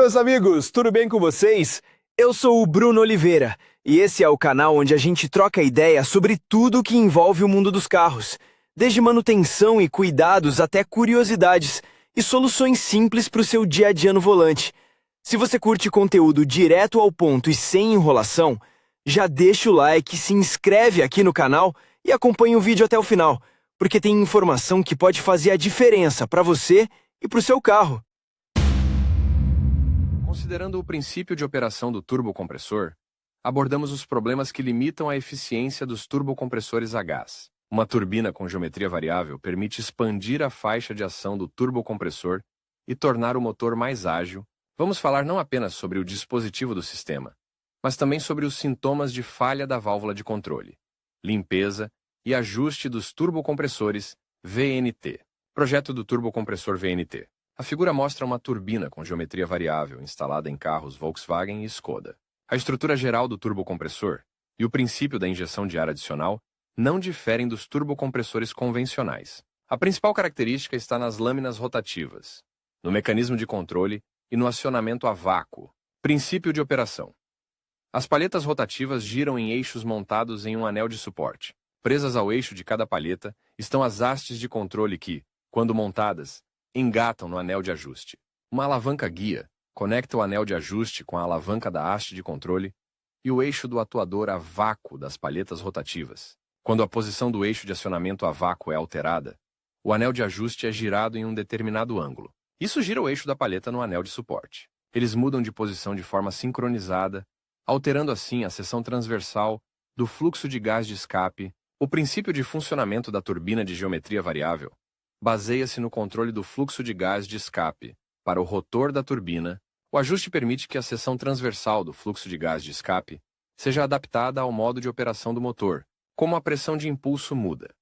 meus amigos, tudo bem com vocês? Eu sou o Bruno Oliveira e esse é o canal onde a gente troca ideia sobre tudo que envolve o mundo dos carros, desde manutenção e cuidados até curiosidades e soluções simples para o seu dia a dia no volante. Se você curte conteúdo direto ao ponto e sem enrolação, já deixa o like, se inscreve aqui no canal e acompanha o vídeo até o final, porque tem informação que pode fazer a diferença para você e para o seu carro. Considerando o princípio de operação do turbocompressor, abordamos os problemas que limitam a eficiência dos turbocompressores a gás. Uma turbina com geometria variável permite expandir a faixa de ação do turbocompressor e tornar o motor mais ágil. Vamos falar não apenas sobre o dispositivo do sistema, mas também sobre os sintomas de falha da válvula de controle, limpeza e ajuste dos turbocompressores VNT. Projeto do turbocompressor VNT. A figura mostra uma turbina com geometria variável instalada em carros Volkswagen e Skoda. A estrutura geral do turbocompressor e o princípio da injeção de ar adicional não diferem dos turbocompressores convencionais. A principal característica está nas lâminas rotativas, no mecanismo de controle e no acionamento a vácuo. Princípio de operação. As palhetas rotativas giram em eixos montados em um anel de suporte. Presas ao eixo de cada palheta estão as hastes de controle que, quando montadas, engatam no anel de ajuste. Uma alavanca guia conecta o anel de ajuste com a alavanca da haste de controle e o eixo do atuador a vácuo das palhetas rotativas. Quando a posição do eixo de acionamento a vácuo é alterada, o anel de ajuste é girado em um determinado ângulo. Isso gira o eixo da palheta no anel de suporte. Eles mudam de posição de forma sincronizada, alterando assim a seção transversal do fluxo de gás de escape. O princípio de funcionamento da turbina de geometria variável baseia-se no controle do fluxo de gás de escape para o rotor da turbina. O ajuste permite que a seção transversal do fluxo de gás de escape seja adaptada ao modo de operação do motor, como a pressão de impulso muda.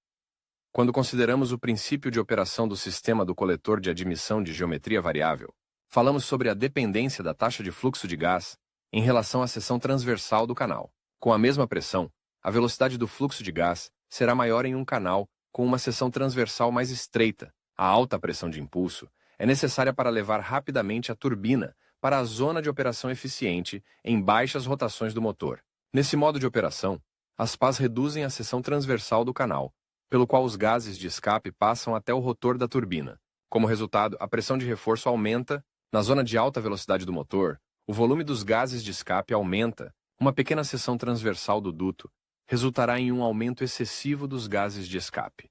Quando consideramos o princípio de operação do sistema do coletor de admissão de geometria variável, falamos sobre a dependência da taxa de fluxo de gás em relação à seção transversal do canal. Com a mesma pressão, a velocidade do fluxo de gás será maior em um canal com uma seção transversal mais estreita. A alta pressão de impulso é necessária para levar rapidamente a turbina para a zona de operação eficiente em baixas rotações do motor. Nesse modo de operação, as pás reduzem a seção transversal do canal, pelo qual os gases de escape passam até o rotor da turbina. Como resultado, a pressão de reforço aumenta. Na zona de alta velocidade do motor, o volume dos gases de escape aumenta. Uma pequena seção transversal do duto resultará em um aumento excessivo dos gases de escape,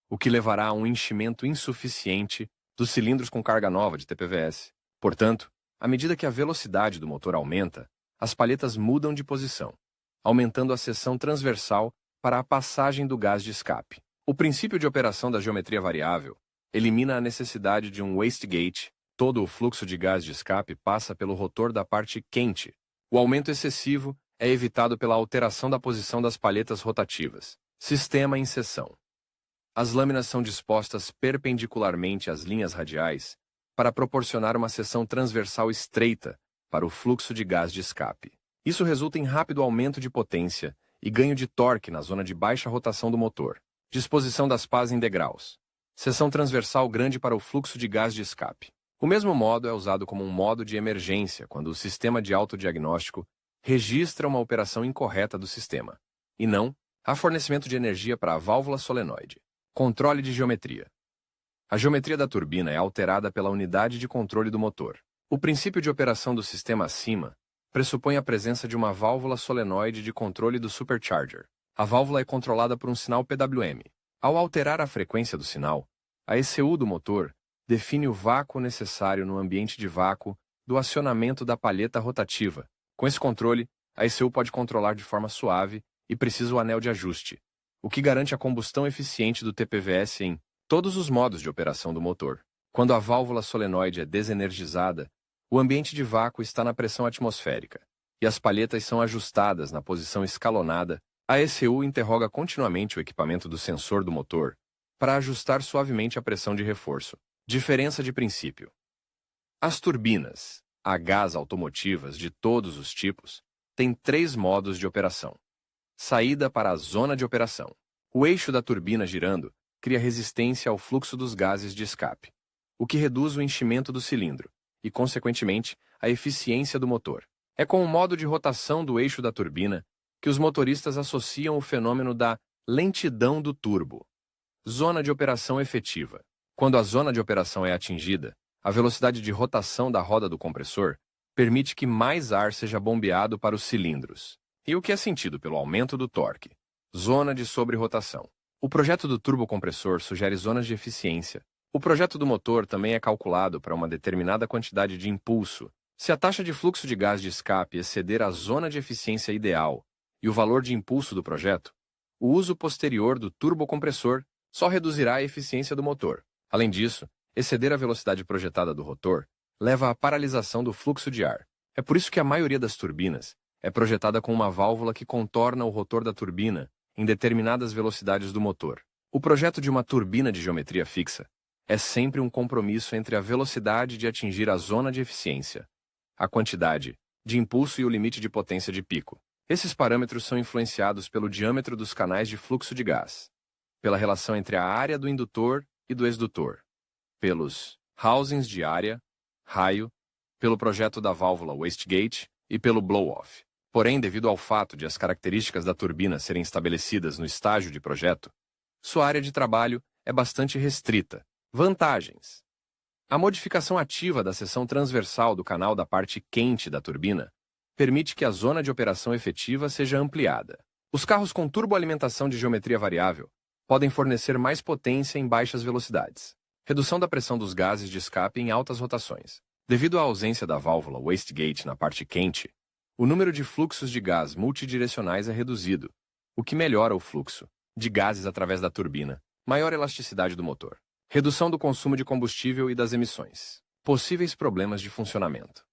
o que levará a um enchimento insuficiente dos cilindros com carga nova de TPVS. Portanto, à medida que a velocidade do motor aumenta, as palhetas mudam de posição, aumentando a seção transversal para a passagem do gás de escape. O princípio de operação da geometria variável elimina a necessidade de um wastegate. Todo o fluxo de gás de escape passa pelo rotor da parte quente. O aumento excessivo é evitado pela alteração da posição das palhetas rotativas. Sistema em seção. As lâminas são dispostas perpendicularmente às linhas radiais para proporcionar uma seção transversal estreita para o fluxo de gás de escape. Isso resulta em rápido aumento de potência e ganho de torque na zona de baixa rotação do motor. Disposição das pás em degraus. Seção transversal grande para o fluxo de gás de escape. O mesmo modo é usado como um modo de emergência quando o sistema de autodiagnóstico registra uma operação incorreta do sistema, e não há fornecimento de energia para a válvula solenoide. Controle de geometria. A geometria da turbina é alterada pela unidade de controle do motor. O princípio de operação do sistema acima pressupõe a presença de uma válvula solenoide de controle do supercharger. A válvula é controlada por um sinal PWM. Ao alterar a frequência do sinal, a ECU do motor define o vácuo necessário no ambiente de vácuo do acionamento da palheta rotativa. Com esse controle, a ECU pode controlar de forma suave e precisa o anel de ajuste, o que garante a combustão eficiente do TPVS em todos os modos de operação do motor. Quando a válvula solenoide é desenergizada, o ambiente de vácuo está na pressão atmosférica, e as palhetas são ajustadas na posição escalonada. A ECU interroga continuamente o equipamento do sensor do motor para ajustar suavemente a pressão de reforço. Diferença de princípio. As turbinas a gás automotivas de todos os tipos têm 3 modos de operação. Saída para a zona de operação. O eixo da turbina girando cria resistência ao fluxo dos gases de escape, o que reduz o enchimento do cilindro e, consequentemente, a eficiência do motor. É com o modo de rotação do eixo da turbina que os motoristas associam o fenômeno da lentidão do turbo. Zona de operação efetiva. Quando a zona de operação é atingida, a velocidade de rotação da roda do compressor permite que mais ar seja bombeado para os cilindros, e o que é sentido pelo aumento do torque. Zona de sobre-rotação. O projeto do turbocompressor sugere zonas de eficiência. O projeto do motor também é calculado para uma determinada quantidade de impulso. Se a taxa de fluxo de gás de escape exceder a zona de eficiência ideal e o valor de impulso do projeto, o uso posterior do turbocompressor só reduzirá a eficiência do motor. Além disso, exceder a velocidade projetada do rotor leva à paralisação do fluxo de ar. É por isso que a maioria das turbinas é projetada com uma válvula que contorna o rotor da turbina em determinadas velocidades do motor. O projeto de uma turbina de geometria fixa é sempre um compromisso entre a velocidade de atingir a zona de eficiência, a quantidade de impulso e o limite de potência de pico. Esses parâmetros são influenciados pelo diâmetro dos canais de fluxo de gás, pela relação entre a área do indutor e do exdutor, pelos housings de área, raio, pelo projeto da válvula wastegate e pelo blow-off. Porém, devido ao fato de as características da turbina serem estabelecidas no estágio de projeto, sua área de trabalho é bastante restrita. Vantagens. A modificação ativa da seção transversal do canal da parte quente da turbina permite que a zona de operação efetiva seja ampliada. Os carros com turboalimentação de geometria variável podem fornecer mais potência em baixas velocidades. Redução da pressão dos gases de escape em altas rotações. Devido à ausência da válvula wastegate na parte quente, o número de fluxos de gás multidirecionais é reduzido, o que melhora o fluxo de gases através da turbina. Maior elasticidade do motor. Redução do consumo de combustível e das emissões. Possíveis problemas de funcionamento.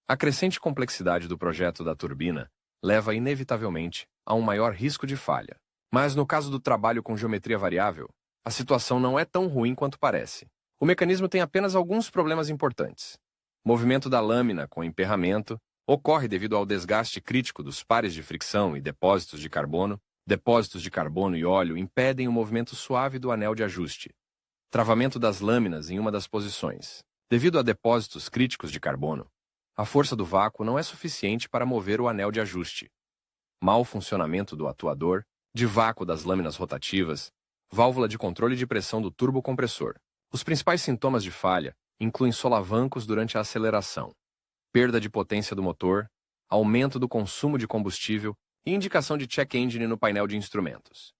A crescente complexidade do projeto da turbina leva inevitavelmente a um maior risco de falha. Mas no caso do trabalho com geometria variável, a situação não é tão ruim quanto parece. O mecanismo tem apenas alguns problemas importantes. Movimento da lâmina com emperramento ocorre devido ao desgaste crítico dos pares de fricção e depósitos de carbono. Depósitos de carbono e óleo impedem o movimento suave do anel de ajuste. Travamento das lâminas em uma das posições. Devido a depósitos críticos de carbono, a força do vácuo não é suficiente para mover o anel de ajuste. Mau funcionamento do atuador, de vácuo das lâminas rotativas, válvula de controle de pressão do turbocompressor. Os principais sintomas de falha incluem solavancos durante a aceleração, perda de potência do motor, aumento do consumo de combustível e indicação de check engine no painel de instrumentos.